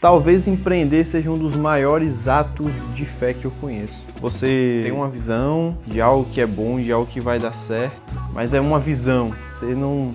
Talvez empreender seja um dos maiores atos de fé que eu conheço. Você tem uma visão de algo que é bom, de algo que vai dar certo, mas é uma visão. Você não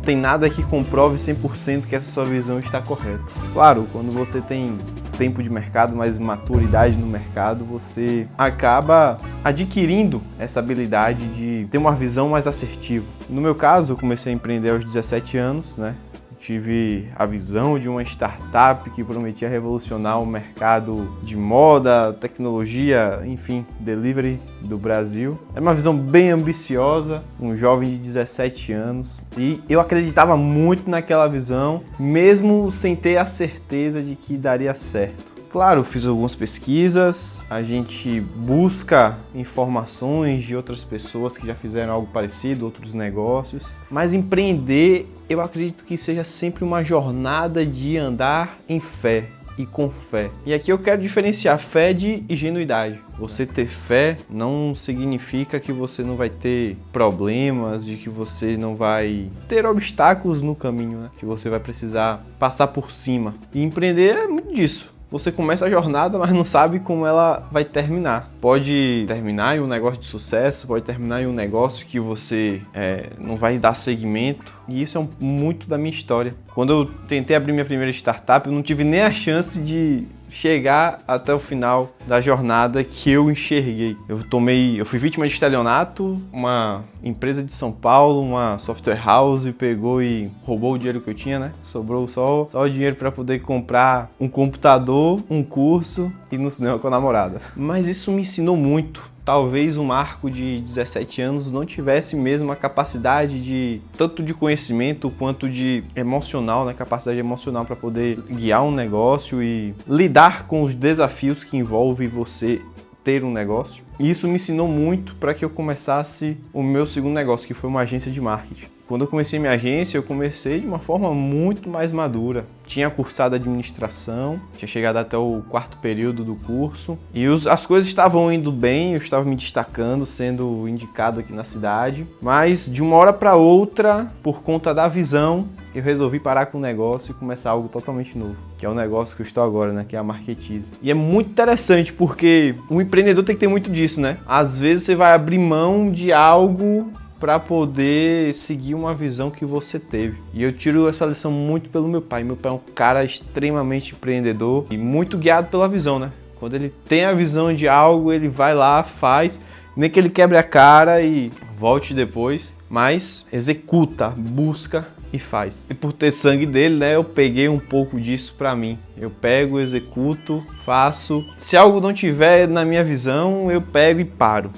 tem nada que comprove 100% que essa sua visão está correta. Claro, quando você tem tempo de mercado, mais maturidade no mercado, você acaba adquirindo essa habilidade de ter uma visão mais assertiva. No meu caso, eu comecei a empreender aos 17 anos, né? Tive a visão de uma startup que prometia revolucionar o mercado de moda, tecnologia, enfim, delivery do Brasil. Era uma visão bem ambiciosa, um jovem de 17 anos. E eu acreditava muito naquela visão, mesmo sem ter a certeza de que daria certo. Claro, fiz algumas pesquisas, a gente busca informações de outras pessoas que já fizeram algo parecido, outros negócios, mas empreender, eu acredito que seja sempre uma jornada de andar em fé e com fé. E aqui eu quero diferenciar fé de ingenuidade. Você ter fé não significa que você não vai ter problemas, de que você não vai ter obstáculos no caminho, né? Que você vai precisar passar por cima. E empreender é muito disso. Você começa a jornada, mas não sabe como ela vai terminar. Pode terminar em um negócio de sucesso, pode terminar em um negócio que você não vai dar seguimento. E isso é muito da minha história. Quando eu tentei abrir minha primeira startup, eu não tive nem a chance de chegar até o final da jornada que eu enxerguei. Eu fui vítima de estelionato, uma empresa de São Paulo, uma software house, pegou e roubou o dinheiro que eu tinha, né? Sobrou só o dinheiro para poder comprar um computador, um curso e ir no cinema com a namorada. Mas isso me ensinou muito. Talvez o Marco de 17 anos não tivesse mesmo a capacidade de tanto de conhecimento quanto de emocional, né? Capacidade emocional para poder guiar um negócio e lidar com os desafios que envolve você ter um negócio. E isso me ensinou muito para que eu começasse o meu segundo negócio, que foi uma agência de marketing. Quando eu comecei minha agência, eu comecei de uma forma muito mais madura. Tinha cursado administração, tinha chegado até o 4º período do curso e as coisas estavam indo bem, eu estava me destacando, sendo indicado aqui na cidade. Mas de uma hora para outra, por conta da visão, eu resolvi parar com o negócio e começar algo totalmente novo, que é o negócio que eu estou agora, né? Que é a Marketize. E é muito interessante porque o empreendedor tem que ter muito disso, né? Às vezes você vai abrir mão de algo para poder seguir uma visão que você teve. E eu tiro essa lição muito pelo meu pai. Meu pai é um cara extremamente empreendedor e muito guiado pela visão, né? Quando ele tem a visão de algo, ele vai lá, faz, nem que ele quebre a cara e volte depois, mas executa, busca e faz. E por ter sangue dele, né, eu peguei um pouco disso pra mim. Eu pego, executo, faço. Se algo não tiver na minha visão, eu pego e paro.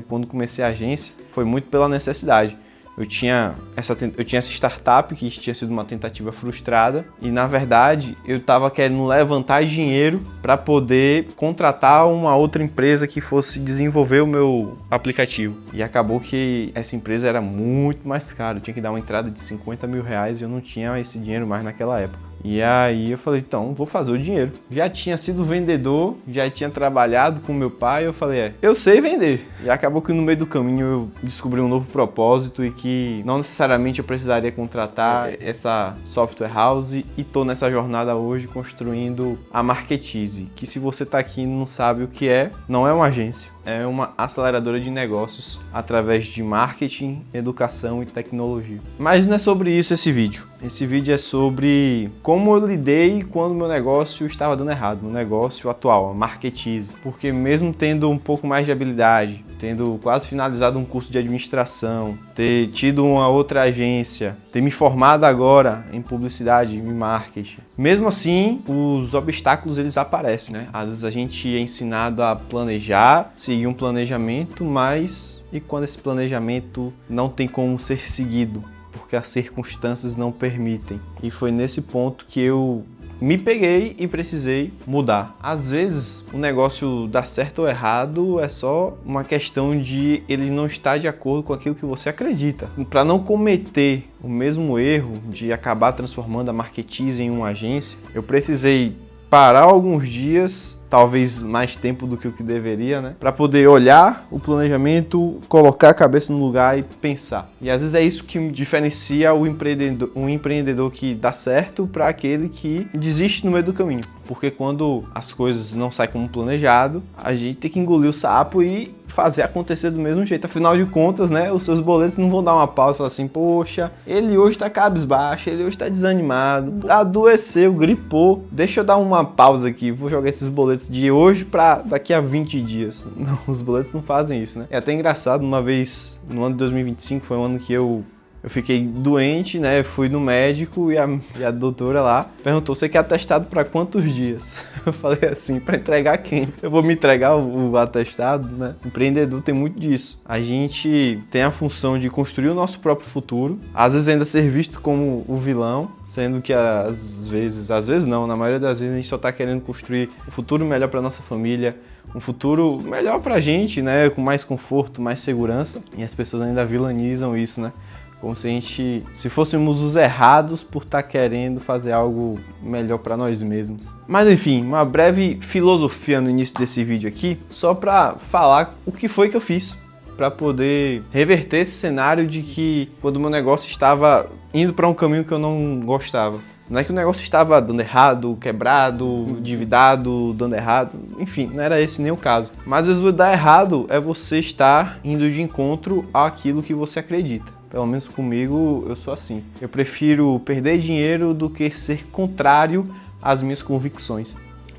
Quando comecei a agência, foi muito pela necessidade. Eu tinha essa startup que tinha sido uma tentativa frustrada e, na verdade, eu estava querendo levantar dinheiro para poder contratar uma outra empresa que fosse desenvolver o meu aplicativo. E acabou que essa empresa era muito mais cara. Eu tinha que dar uma entrada de 50 mil reais e eu não tinha esse dinheiro mais naquela época. E aí eu falei, então, vou fazer o dinheiro. Já tinha sido vendedor, já tinha trabalhado com meu pai, eu falei, eu sei vender. E acabou que no meio do caminho eu descobri um novo propósito e que não necessariamente eu precisaria contratar essa software house e tô nessa jornada hoje construindo a Marketize, que se você tá aqui e não sabe o que é, não é uma agência. É uma aceleradora de negócios através de marketing, educação e tecnologia. Mas não é sobre isso esse vídeo. Esse vídeo é sobre como eu lidei quando meu negócio estava dando errado, meu negócio atual, a Marketize. Porque mesmo tendo um pouco mais de habilidade, tendo quase finalizado um curso de administração, ter tido uma outra agência, ter me formado agora em publicidade e marketing, mesmo assim, os obstáculos eles aparecem, né? Às vezes a gente é ensinado a planejar, seguir um planejamento, mas e quando esse planejamento não tem como ser seguido, porque as circunstâncias não permitem? E foi nesse ponto que eu me peguei e precisei mudar. Às vezes o negócio dá certo ou errado é só uma questão de ele não estar de acordo com aquilo que você acredita. Para não cometer o mesmo erro de acabar transformando a Marketize em uma agência, eu precisei parar alguns dias talvez mais tempo do que o que deveria, né? Para poder olhar o planejamento, colocar a cabeça no lugar e pensar. E às vezes é isso que diferencia um empreendedor que dá certo para aquele que desiste no meio do caminho. Porque quando as coisas não saem como planejado, a gente tem que engolir o sapo e fazer acontecer do mesmo jeito. Afinal de contas, né, os seus boletos não vão dar uma pausa e falar assim, poxa, ele hoje tá cabisbaixo, ele hoje tá desanimado, adoeceu, gripou, deixa eu dar uma pausa aqui, vou jogar esses boletos de hoje pra daqui a 20 dias. Não, os boletos não fazem isso, né? É até engraçado, uma vez, no ano de 2025, foi um ano que eu fiquei doente, né? Fui no médico e a doutora lá perguntou: você quer atestado para quantos dias? Eu falei assim: para entregar quem? Eu vou me entregar o atestado, né? Empreendedor tem muito disso. A gente tem a função de construir o nosso próprio futuro, às vezes ainda ser visto como o vilão, sendo que às vezes não, na maioria das vezes a gente só tá querendo construir um futuro melhor para nossa família, um futuro melhor pra gente, né? Com mais conforto, mais segurança. E as pessoas ainda vilanizam isso, né? Como se fôssemos os errados por estar querendo fazer algo melhor para nós mesmos. Mas enfim, uma breve filosofia no início desse vídeo aqui, só para falar o que foi que eu fiz para poder reverter esse cenário de que quando o meu negócio estava indo para um caminho que eu não gostava. Não é que o negócio estava dando errado, quebrado, endividado, dando errado, enfim, não era esse nem o caso. Mas às vezes o dar errado é você estar indo de encontro àquilo que você acredita. Pelo menos comigo, eu sou assim. Eu prefiro perder dinheiro do que ser contrário às minhas convicções.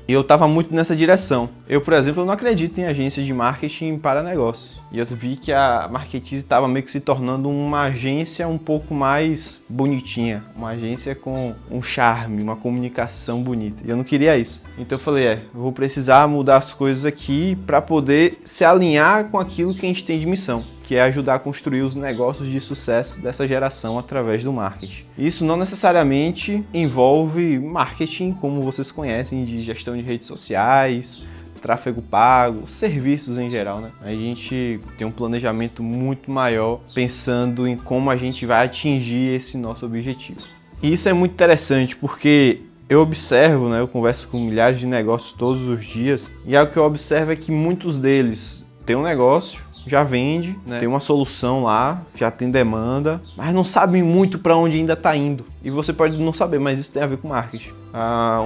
E eu estava muito nessa direção. Eu, por exemplo, não acredito em agência de marketing para negócios. E eu vi que a Marketize estava meio que se tornando uma agência um pouco mais bonitinha. Uma agência com um charme, uma comunicação bonita. E eu não queria isso. Então eu falei, eu vou precisar mudar as coisas aqui para poder se alinhar com aquilo que a gente tem de missão, que é ajudar a construir os negócios de sucesso dessa geração através do marketing. Isso não necessariamente envolve marketing como vocês conhecem, de gestão de redes sociais, tráfego pago, serviços em geral, né? A gente tem um planejamento muito maior pensando em como a gente vai atingir esse nosso objetivo. E isso é muito interessante porque eu observo, né? Eu converso com milhares de negócios todos os dias e algo que eu observo é que muitos deles têm um negócio, já vende, né? Tem uma solução lá, já tem demanda, mas não sabem muito para onde ainda está indo. E você pode não saber, mas isso tem a ver com marketing.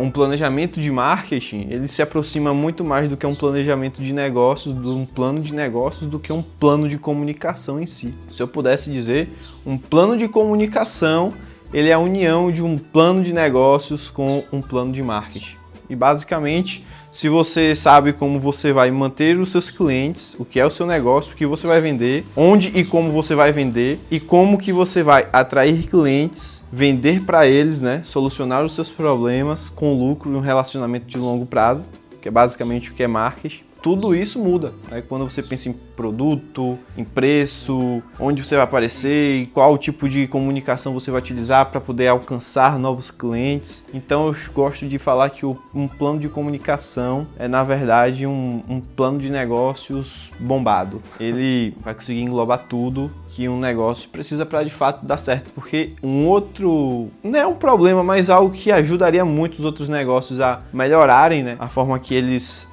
Um planejamento de marketing, ele se aproxima muito mais do que um planejamento de negócios, de um plano de negócios, do que um plano de comunicação em si. Se eu pudesse dizer, um plano de comunicação, ele é a união de um plano de negócios com um plano de marketing. E basicamente, se você sabe como você vai manter os seus clientes, o que é o seu negócio, o que você vai vender, onde e como você vai vender e como que você vai atrair clientes, vender para eles, né, solucionar os seus problemas com lucro e um relacionamento de longo prazo, que é basicamente o que é marketing. Tudo isso muda, né? Quando você pensa em produto, em preço, onde você vai aparecer e qual tipo de comunicação você vai utilizar para poder alcançar novos clientes. Então eu gosto de falar que um plano de comunicação é, na verdade, um plano de negócios bombado. Ele vai conseguir englobar tudo que um negócio precisa para de fato dar certo, porque um outro, não é um problema, mas algo que ajudaria muito os outros negócios a melhorarem, né, a forma que eles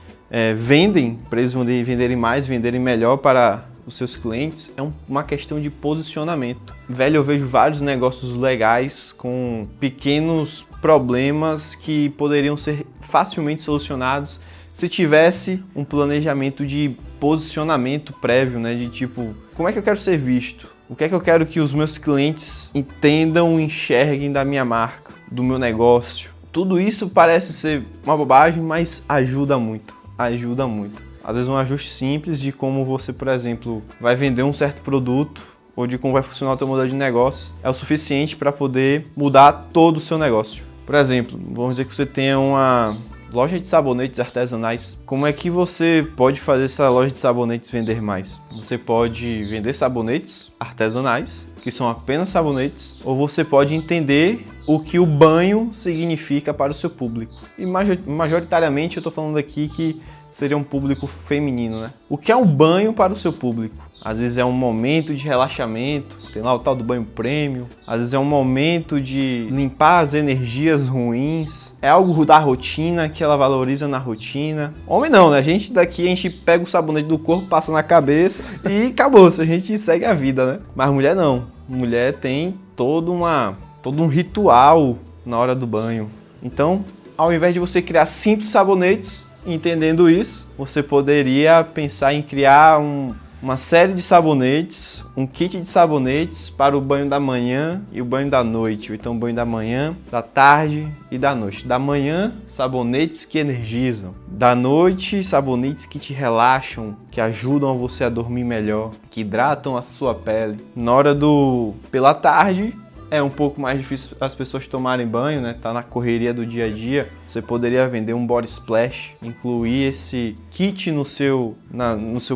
vendem, para eles venderem mais, venderem melhor para os seus clientes, é uma questão de posicionamento. Velho, eu vejo vários negócios legais com pequenos problemas que poderiam ser facilmente solucionados se tivesse um planejamento de posicionamento prévio, né? De tipo, como é que eu quero ser visto? O que é que eu quero que os meus clientes entendam, enxerguem da minha marca, do meu negócio? Tudo isso parece ser uma bobagem, mas ajuda muito. Ajuda muito. Às vezes um ajuste simples de como você, por exemplo, vai vender um certo produto ou de como vai funcionar o teu modelo de negócio é o suficiente para poder mudar todo o seu negócio. Por exemplo, vamos dizer que você tenha uma loja de sabonetes artesanais. Como é que você pode fazer essa loja de sabonetes vender mais? Você pode vender sabonetes artesanais que são apenas sabonetes, ou você pode entender o que o banho significa para o seu público. E majoritariamente eu estou falando aqui que seria um público feminino, né? O que é um banho para o seu público? Às vezes é um momento de relaxamento, tem lá o tal do banho premium. Às vezes é um momento de limpar as energias ruins. É algo da rotina que ela valoriza na rotina. Homem não, né? A gente pega o sabonete do corpo, passa na cabeça e acabou. A gente segue a vida, né? Mas mulher não. Mulher tem todo um ritual na hora do banho. Então, ao invés de você criar simples sabonetes, entendendo isso, você poderia pensar em criar uma série de sabonetes, um kit de sabonetes para o banho da manhã e o banho da noite, ou então o banho da manhã, da tarde e da noite. Da manhã, sabonetes que energizam. Da noite, sabonetes que te relaxam, que ajudam você a dormir melhor, que hidratam a sua pele. Pela tarde, é um pouco mais difícil as pessoas tomarem banho, né? Tá na correria do dia a dia. Você poderia vender um body splash, incluir esse kit no seu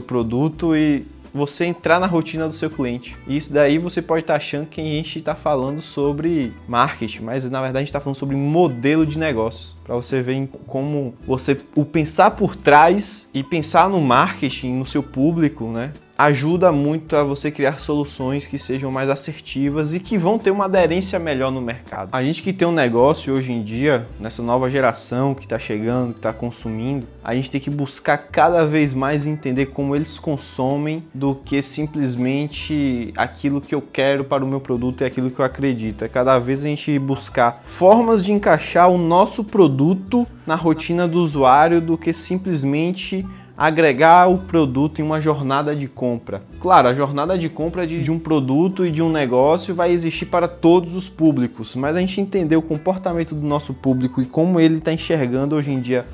produto e você entrar na rotina do seu cliente. E isso daí você pode estar achando que a gente está falando sobre marketing, mas na verdade a gente está falando sobre modelo de negócios. Para você ver como o pensar por trás e pensar no marketing, no seu público, né? Ajuda muito a você criar soluções que sejam mais assertivas e que vão ter uma aderência melhor no mercado. A gente que tem um negócio hoje em dia, nessa nova geração que está chegando, que está consumindo, a gente tem que buscar cada vez mais entender como eles consomem do que simplesmente aquilo que eu quero para o meu produto e aquilo que eu acredito. É cada vez a gente buscar formas de encaixar o nosso produto na rotina do usuário do que simplesmente agregar o produto em uma jornada de compra. Claro, a jornada de compra de um produto e de um negócio vai existir para todos os públicos, mas a gente entender o comportamento do nosso público e como ele está enxergando hoje em dia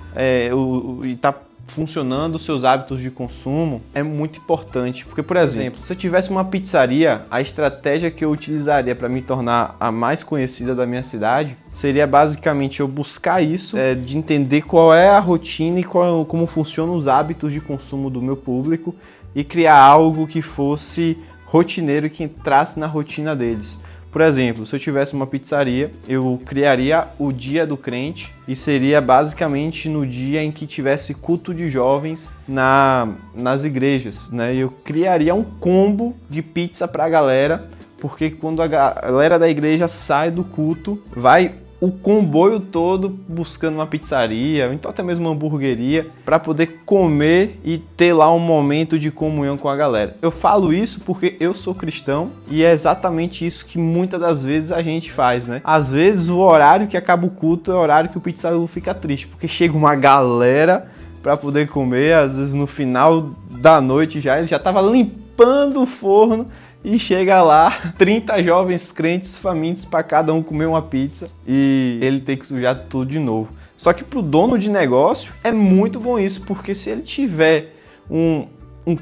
e está funcionando os seus hábitos de consumo é muito importante, porque, por exemplo, se eu tivesse uma pizzaria, a estratégia que eu utilizaria para me tornar a mais conhecida da minha cidade seria basicamente eu buscar isso, de entender qual é a rotina e como funcionam os hábitos de consumo do meu público e criar algo que fosse rotineiro e que entrasse na rotina deles. Por exemplo, se eu tivesse uma pizzaria, eu criaria o Dia do Crente e seria basicamente no dia em que tivesse culto de jovens nas igrejas, né? Eu criaria um combo de pizza para a galera, porque quando a galera da igreja sai do culto, vai o comboio todo buscando uma pizzaria, ou então até mesmo uma hamburgueria, para poder comer e ter lá um momento de comunhão com a galera. Eu falo isso porque eu sou cristão e é exatamente isso que muitas das vezes a gente faz, né? Às vezes o horário que acaba o culto é o horário que o pizzaiolo fica triste, porque chega uma galera para poder comer, às vezes no final da noite ele já estava limpando o forno, e chega lá, 30 jovens crentes famintos para cada um comer uma pizza e ele tem que sujar tudo de novo. Só que para o dono de negócio é muito bom isso, porque se ele tiver um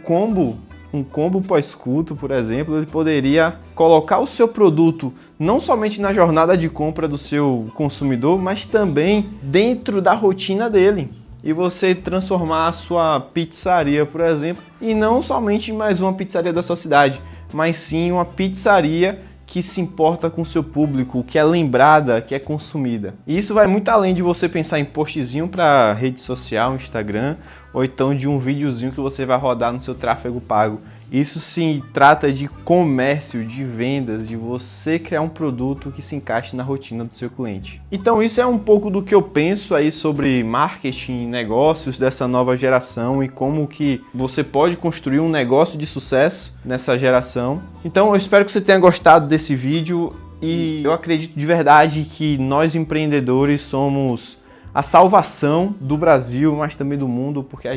combo pós-culto, por exemplo, ele poderia colocar o seu produto não somente na jornada de compra do seu consumidor, mas também dentro da rotina dele. E você transformar a sua pizzaria, por exemplo, e não somente mais uma pizzaria da sua cidade, mas sim uma pizzaria que se importa com o seu público, que é lembrada, que é consumida. E isso vai muito além de você pensar em postzinho para rede social, Instagram, ou então de um videozinho que você vai rodar no seu tráfego pago. Isso se trata de comércio, de vendas, de você criar um produto que se encaixe na rotina do seu cliente. Então isso é um pouco do que eu penso aí sobre marketing, negócios dessa nova geração e como que você pode construir um negócio de sucesso nessa geração. Então eu espero que você tenha gostado desse vídeo e eu acredito de verdade que nós empreendedores somos a salvação do Brasil, mas também do mundo, porque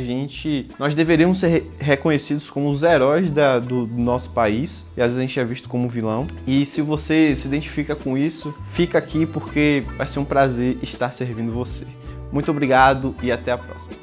nós deveríamos ser reconhecidos como os heróis do nosso país, e às vezes a gente é visto como vilão. E se você se identifica com isso, fica aqui porque vai ser um prazer estar servindo você. Muito obrigado e até a próxima.